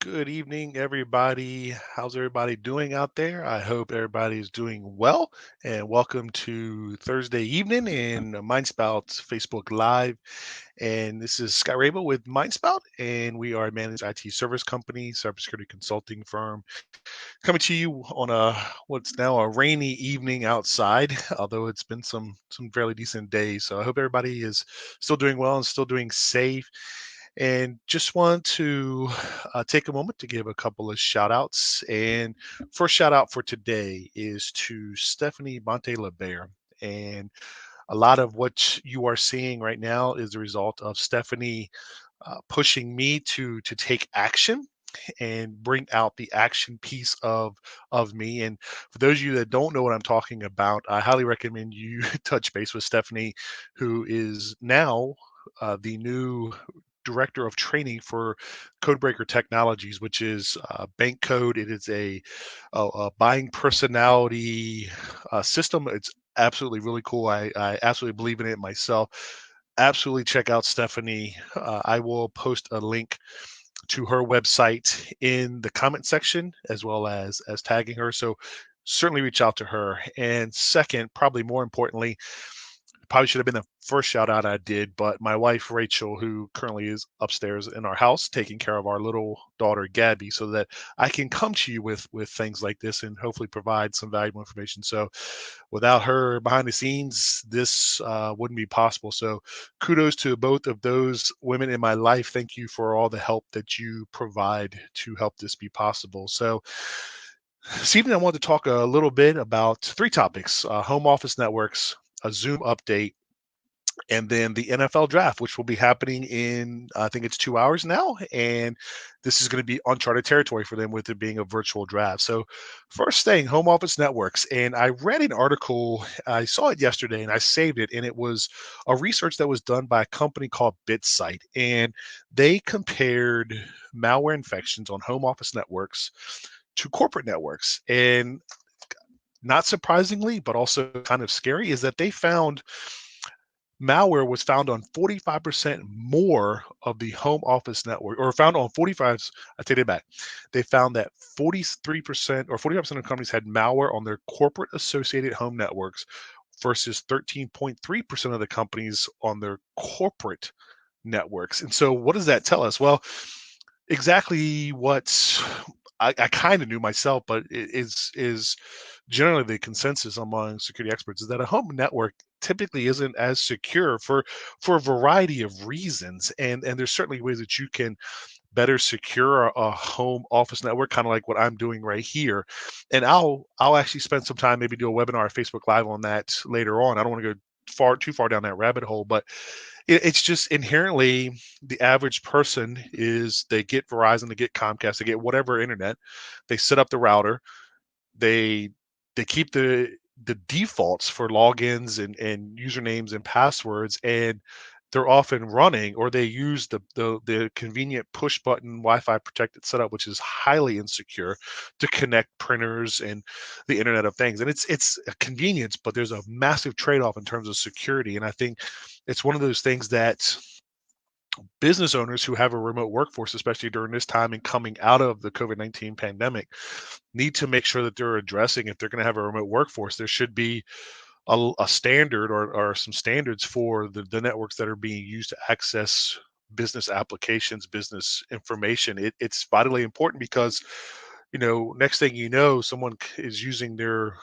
Good evening, everybody. How's everybody doing out there? I hope everybody's doing well. And welcome to Thursday evening in MindSpout's Facebook Live. And this is Scott Rabel with MindSpout, and we are a managed IT service company, cybersecurity consulting firm, coming to you on a what's now a rainy evening outside. Although it's been some fairly decent days. So I hope everybody is still doing well and still doing safe. And just want to take a moment to give a couple of shout outs. And first shout out for today is to Stephanie Bonte LeBear. And a lot of what you are seeing right now is the result of Stephanie pushing me to take action and bring out the action piece of me. And for those of you that don't know what I'm talking about, I highly recommend you touch base with Stephanie, who is now the new director of training for Codebreaker Technologies, which is bank code. It is a buying personality system. It's absolutely really cool. I absolutely believe in it myself. Absolutely check out Stephanie. I will post a link to her website in the comment section as well as tagging her. So certainly reach out to her. And second, probably more importantly, probably should have been the first shout out I did, but my wife Rachel, who currently is upstairs in our house taking care of our little daughter Gabby, so that I can come to you with things like this and hopefully provide some valuable information. So without her behind the scenes, this wouldn't be possible. So kudos to both of those women in my life. Thank you for all the help that you provide to help this be possible. So this evening, I want to talk a little bit about three topics: home office networks, a Zoom update, and then the NFL draft, which will be happening in, I think it's 2 hours now. And this is going to be uncharted territory for them with it being a virtual draft. So, first thing, home office networks. And I read an article, I saw it yesterday and I saved it. And it was a research that was done by a company called BitSight. And they compared malware infections on home office networks to corporate networks. And not surprisingly, but also kind of scary, is that they found malware was found on 45% more of the home office network, or found on 45. I take it back. They found that 43% or 45% of companies had malware on their corporate associated home networks versus 13.3% of the companies on their corporate networks. And so what does that tell us? Well, exactly what I kind of knew myself, but is generally the consensus among security experts, is that a home network typically isn't as secure for a variety of reasons. And there's certainly ways that you can better secure a home office network, kind of like what I'm doing right here. And I'll actually spend some time, maybe do a webinar or Facebook Live on that later on. I don't want to go too far down that rabbit hole, but it's just inherently the average person is they get Verizon, they get Comcast, they get whatever internet, they set up the router, they they keep the defaults for logins and usernames and passwords, and they're often running, or they use the convenient push button Wi-Fi protected setup, which is highly insecure, to connect printers and the Internet of Things. And it's a convenience, but there's a massive trade-off in terms of security. And I think it's one of those things that business owners who have a remote workforce, especially during this time and coming out of the COVID-19 pandemic, need to make sure that they're addressing. If they're going to have a remote workforce, there should be a standard, or some standards for the networks that are being used to access business applications, business information. It's vitally important because, next thing you know, someone is using their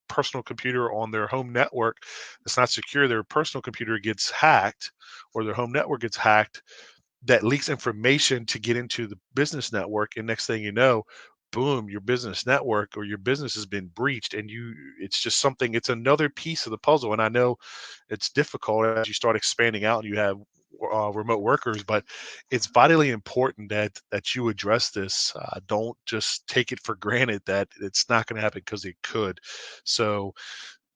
personal computer on their home network. It's not secure. Their personal computer gets hacked, or their home network gets hacked, that leaks information to get into the business network. And next thing you know, boom, your business network or your business has been breached. And it's just something, it's another piece of the puzzle. And I know it's difficult as you start expanding out and you have remote workers, but it's vitally important that you address this. Don't just take it for granted that it's not going to happen, because it could. So,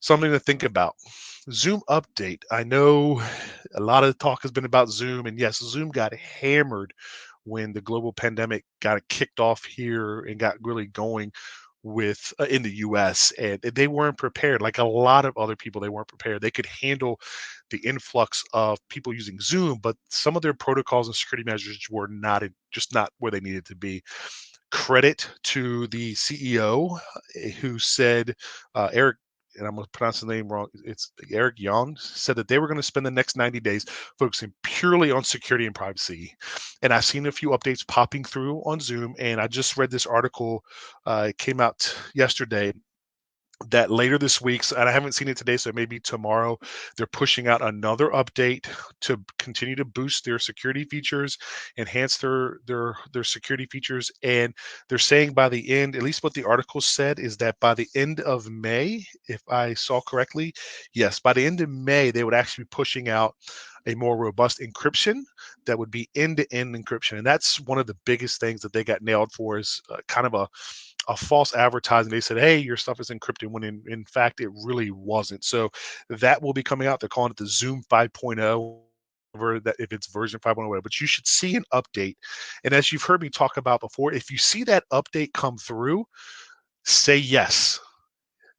something to think about. Zoom update. I know a lot of talk has been about Zoom, and yes, Zoom got hammered when the global pandemic got kicked off here and got really going with in the US, and they weren't prepared. Like a lot of other people, they weren't prepared. They could handle the influx of people using Zoom, but some of their protocols and security measures were not just not where they needed to be. Credit to the CEO who said, Eric, and I'm going to pronounce the name wrong. It's Eric Young said that they were going to spend the next 90 days focusing purely on security and privacy. And I've seen a few updates popping through on Zoom, and I just read this article. It came out yesterday that later this week, and I haven't seen it today, so maybe tomorrow, they're pushing out another update to continue to boost their security features, enhance their security features, and they're saying by the end, at least what the article said, is that by the end of May, if I saw correctly, yes, by the end of May, they would actually be pushing out a more robust encryption that would be end-to-end encryption, and that's one of the biggest things that they got nailed for is kind of a false advertising. They said, hey, your stuff is encrypted when in fact it really wasn't. So that will be coming out. They're calling it the Zoom 5.0. That if it's version 5.0, but you should see an update. And as you've heard me talk about before, if you see that update come through, say yes.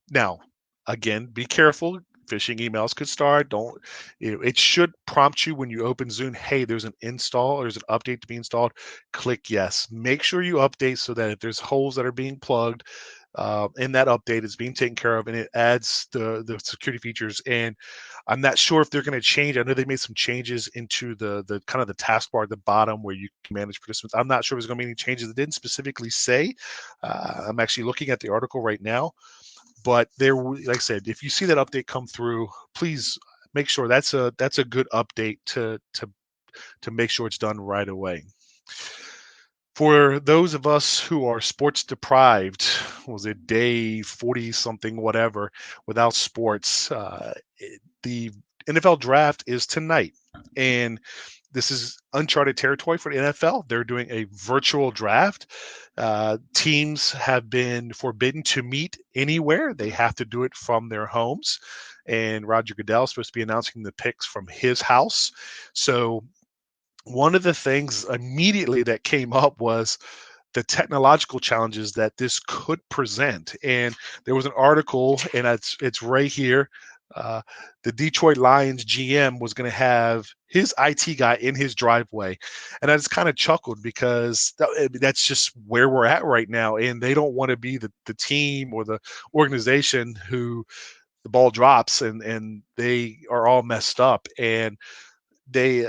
Now, again, be careful. Phishing emails could start. Don't, it should prompt you when you open Zoom, hey, there's an install, there's an update to be installed. Click yes. Make sure you update so that if there's holes that are being plugged in that update, it's being taken care of and it adds the security features. And I'm not sure if they're going to change. I know they made some changes into the kind of the taskbar at the bottom where you can manage participants. I'm not sure if there's going to be any changes. It didn't specifically say. I'm actually looking at the article right now. But there, like I said, if you see that update come through, please make sure that's a good update to make sure it's done right away. For those of us who are sports deprived, was it day 40 something, whatever, without sports, the NFL draft is tonight. And this is uncharted territory for the NFL. They're doing a virtual draft. Teams have been forbidden to meet anywhere. They have to do it from their homes. And Roger Goodell is supposed to be announcing the picks from his house. So one of the things immediately that came up was the technological challenges that this could present. And there was an article, and it's right here. Uh, the Detroit Lions GM was going to have his IT guy in his driveway, and I just kind of chuckled because that's just where we're at right now. And they don't want to be the team or the organization who the ball drops and they are all messed up. And they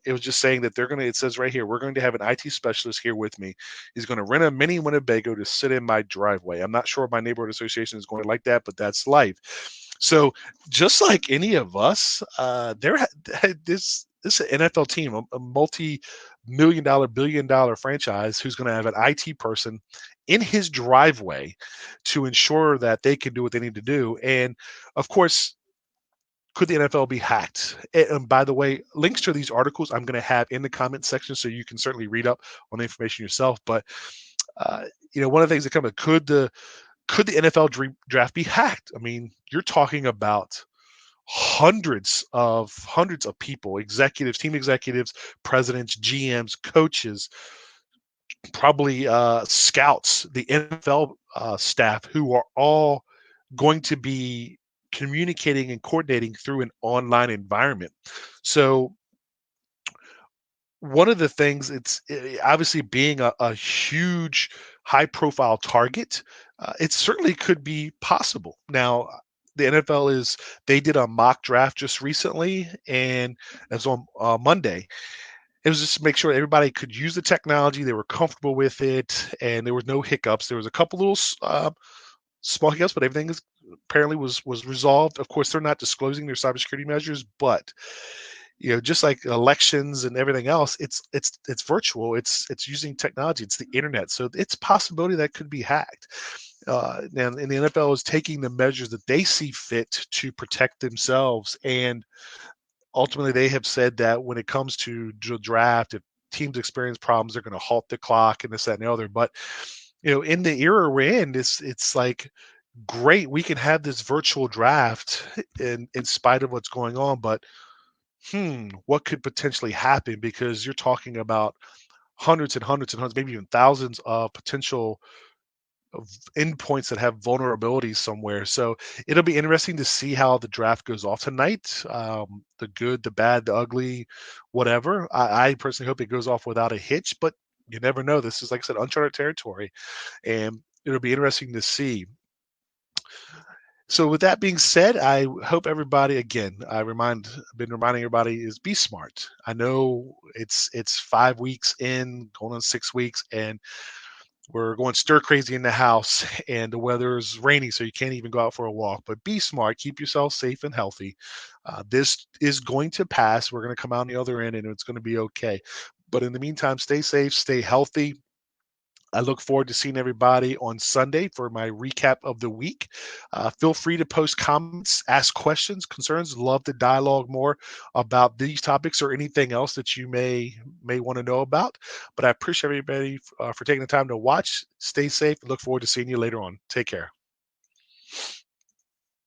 it was just saying that they're going to, it says right here, we're going to have an IT specialist here with me. He's going to rent a mini Winnebago to sit in my driveway. I'm not sure if my neighborhood association is going to like that, but that's life. So just like any of us, this NFL team, a multi-million dollar, billion-dollar franchise who's going to have an IT person in his driveway to ensure that they can do what they need to do. And of course, could the NFL be hacked? And by the way, links to these articles I'm going to have in the comment section, so you can certainly read up on the information yourself. But uh, one of the things that come up, could the NFL draft be hacked? I mean, you're talking about hundreds of people, executives, team executives, presidents, GMs, coaches, probably scouts, the NFL staff, who are all going to be communicating and coordinating through an online environment. So one of the things, it's obviously being a huge high profile target, it certainly could be possible. Now the NFL they did a mock draft just recently, and it was on Monday. It was just to make sure everybody could use the technology, they were comfortable with it, and there was no hiccups. There was a couple little small hiccups, but everything is apparently was resolved. Of course, they're not disclosing their cybersecurity measures, but just like elections and everything else, it's virtual. It's using technology. It's the internet, so it's a possibility that could be hacked. And the NFL is taking the measures that they see fit to protect themselves. And ultimately, they have said that when it comes to draft, if teams experience problems, they're going to halt the clock and this, that, and the other. But in the era we're in, it's like great, we can have this virtual draft in spite of what's going on, but what could potentially happen? Because you're talking about hundreds and hundreds and hundreds, maybe even thousands of potential endpoints that have vulnerabilities somewhere. So it'll be interesting to see how the draft goes off tonight. The good, the bad, the ugly, whatever. I personally hope it goes off without a hitch, but you never know. This is, like I said, uncharted territory, and it'll be interesting to see. So with that being said, I hope everybody, again, been reminding everybody, is be smart. I know it's 5 weeks in, going on 6 weeks, and we're going stir crazy in the house, and the weather is rainy, so you can't even go out for a walk. But be smart, keep yourself safe and healthy. This is going to pass. We're going to come out on the other end, and it's going to be okay. But in the meantime, stay safe, stay healthy. I look forward to seeing everybody on Sunday for my recap of the week. Feel free to post comments, ask questions, concerns. Love to dialogue more about these topics or anything else that you may want to know about. But I appreciate everybody for taking the time to watch. Stay safe. Look forward to seeing you later on. Take care.